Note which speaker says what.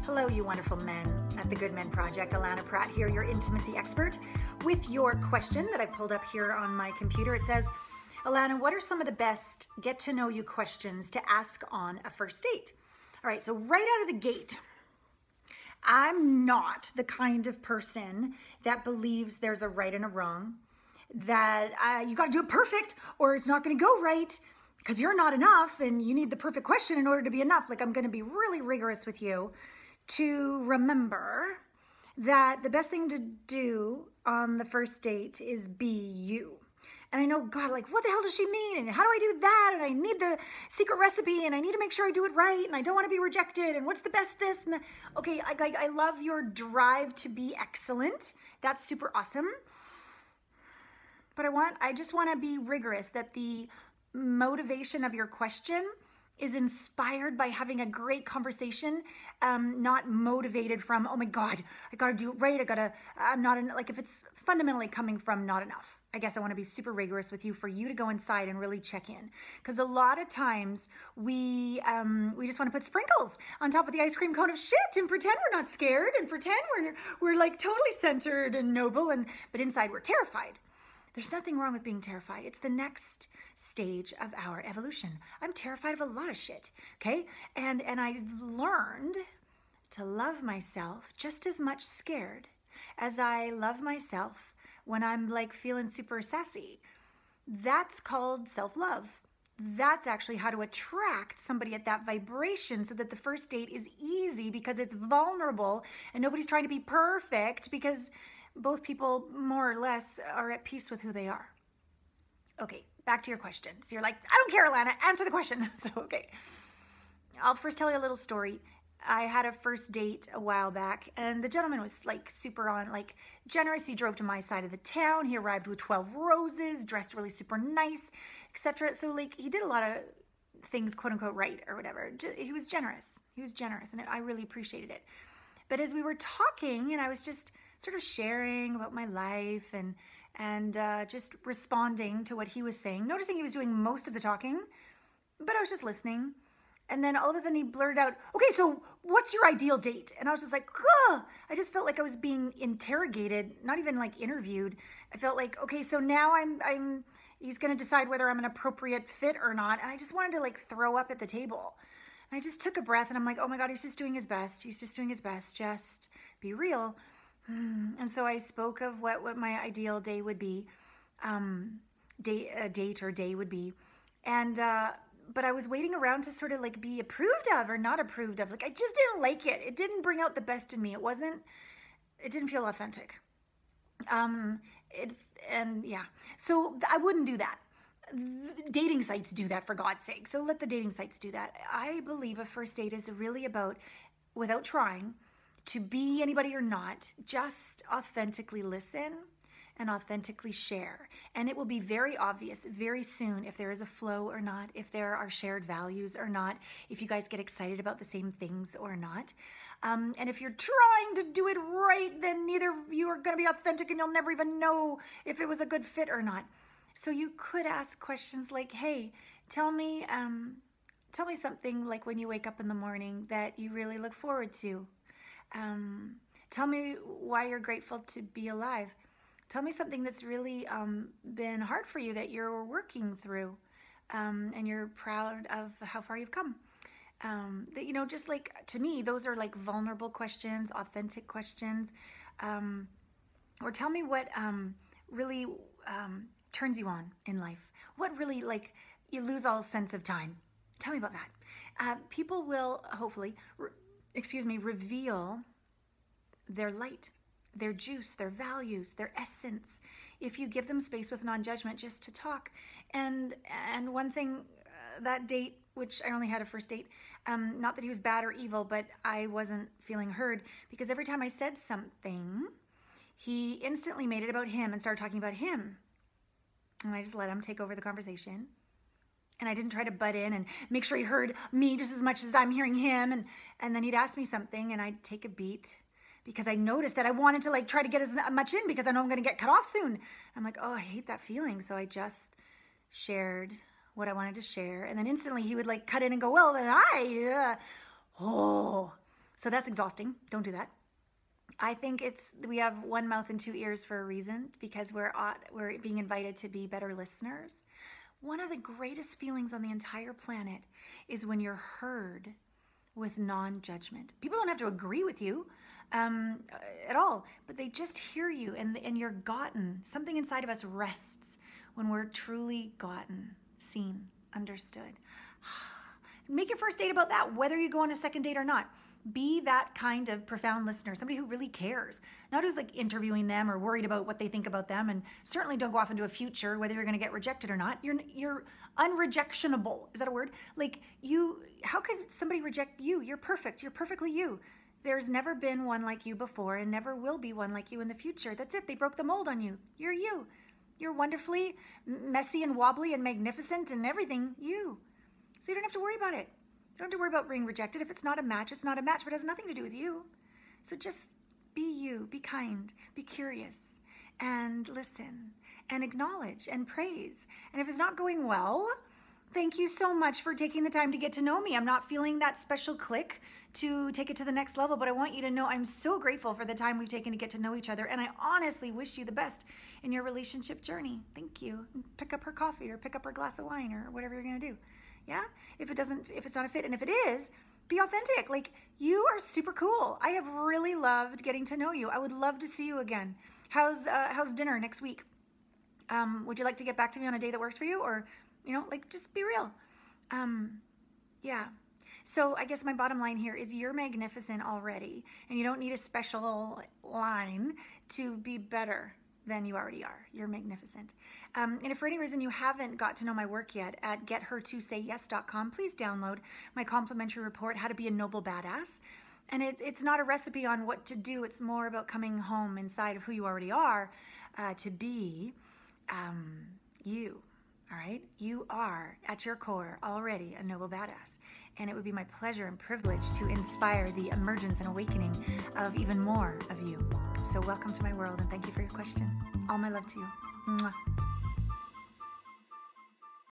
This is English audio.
Speaker 1: Hello, you wonderful men at the Good Men Project. Allana Pratt here, your intimacy expert, with your question that I've pulled up here on my computer. It says, Allana, what are some of the best get-to-know-you questions to ask on a first date? All right, so right out of the gate, I'm not the kind of person that believes there's a right and a wrong, that you got to do it perfect or it's not going to go right because you're not enough and you need the perfect question in order to be enough. Like, I'm going to be really rigorous with you to remember that the best thing to do on the first date is be you. And I know, God, like, what the hell does she mean? And how do I do that? And I need the secret recipe and I need to make sure I do it right. And I don't want to be rejected. And what's the best this? And okay, I love your drive to be excellent. That's super awesome. But I just want to be rigorous that the motivation of your question is inspired by having a great conversation, not motivated from, oh my God, I gotta do it right, I'm not, like if it's fundamentally coming from not enough. I guess I wanna be super rigorous with you for you to go inside and really check in. Because a lot of times we just wanna put sprinkles on top of the ice cream cone of shit and pretend we're not scared and pretend we're like totally centered and noble, but inside we're terrified. There's nothing wrong with being terrified. It's the next stage of our evolution. I'm terrified of a lot of shit, okay? And I've learned to love myself just as much scared as I love myself when I'm like feeling super sassy. That's called self-love. That's actually how to attract somebody at that vibration so that the first date is easy because it's vulnerable and nobody's trying to be perfect because both people more or less are at peace with who they are. Okay, back to your question. So you're like, I don't care, Allana, answer the question. So, okay. I'll first tell you a little story. I had a first date a while back and the gentleman was like super generous. He drove to my side of the town. He arrived with 12 roses, dressed really super nice, etc. So like he did a lot of things, quote unquote, right or whatever. He was generous. And I really appreciated it. But as we were talking and I was just sort of sharing about my life and just responding to what he was saying, noticing he was doing most of the talking, but I was just listening. And then all of a sudden he blurted out, okay, so what's your ideal date? And I was just like, ugh. I just felt like I was being interrogated, not even like interviewed. I felt like, okay, so now he's going to decide whether I'm an appropriate fit or not. And I just wanted to like throw up at the table. And I just took a breath and I'm like, oh my God, he's just doing his best. He's just doing his best. Just be real. And so I spoke of what my ideal day would be, day would be. And, but I was waiting around to sort of like be approved of or not approved of. Like, I just didn't like it. It didn't bring out the best in me. It didn't feel authentic. Yeah. So I wouldn't do that. Dating sites do that, for God's sake. So let the dating sites do that. I believe a first date is really about, without trying to be anybody you're not, just authentically listen and authentically share. And it will be very obvious very soon if there is a flow or not, if there are shared values or not, if you guys get excited about the same things or not. And if you're trying to do it right, then neither of you are going to be authentic and you'll never even know if it was a good fit or not. So you could ask questions like, hey, tell me something like when you wake up in the morning that you really look forward to. Tell me why you're grateful to be alive. Tell me something that's really been hard for you that you're working through, and you're proud of how far you've come. That, you know, just like, to me, those are like vulnerable questions, authentic questions. Or tell me what really turns you on in life. What really, like, you lose all sense of time. Tell me about that. People will hopefully reveal their light, their juice, their values, their essence, if you give them space with non-judgment just to talk. And one thing, that date, which I only had a first date, not that he was bad or evil, but I wasn't feeling heard, because every time I said something, he instantly made it about him and started talking about him. And I just let him take over the conversation. And I didn't try to butt in and make sure he heard me just as much as I'm hearing him. And then he'd ask me something and I'd take a beat because I noticed that I wanted to like try to get as much in because I know I'm going to get cut off soon. I'm like, oh, I hate that feeling. So I just shared what I wanted to share. And then instantly he would like cut in and go, well, then So that's exhausting. Don't do that. I think we have one mouth and two ears for a reason, because we're being invited to be better listeners. One of the greatest feelings on the entire planet is when you're heard with non-judgment. People don't have to agree with you at all, but they just hear you, and you're gotten. Something inside of us rests when we're truly gotten, seen, understood. Make your first date about that, whether you go on a second date or not. Be that kind of profound listener, somebody who really cares, not who's like interviewing them or worried about what they think about them. And certainly don't go off into a future, whether you're going to get rejected or not. You're unrejectionable. Is that a word? Like how could somebody reject you? You're perfect. You're perfectly you. There's never been one like you before and never will be one like you in the future. That's it. They broke the mold on you. You're you. You're wonderfully messy and wobbly and magnificent and everything, you. So you don't have to worry about it. You don't have to worry about being rejected. If it's not a match, it's not a match, but it has nothing to do with you. So just be you, be kind, be curious, and listen, and acknowledge, and praise. And if it's not going well, thank you so much for taking the time to get to know me. I'm not feeling that special click to take it to the next level, but I want you to know I'm so grateful for the time we've taken to get to know each other, and I honestly wish you the best in your relationship journey. Thank you. Pick up her coffee or pick up her glass of wine or whatever you're gonna do. Yeah? If it's not a fit, and if it is, be authentic. Like, you are super cool. I have really loved getting to know you. I would love to see you again. How's dinner next week? Would you like to get back to me on a day that works for you? Or, like, just be real. Yeah. So I guess my bottom line here is you're magnificent already, and you don't need a special line to be better than you already are. You're magnificent. And if for any reason you haven't got to know my work yet, at gethertosayyes.com, please download my complimentary report, How to Be a Noble Badass. And it's not a recipe on what to do. It's more about coming home inside of who you already are to be you. All right? You are, at your core, already a noble badass. And it would be my pleasure and privilege to inspire the emergence and awakening of even more of you. So welcome to my world, and thank you for your question. All my love to you. Mwah.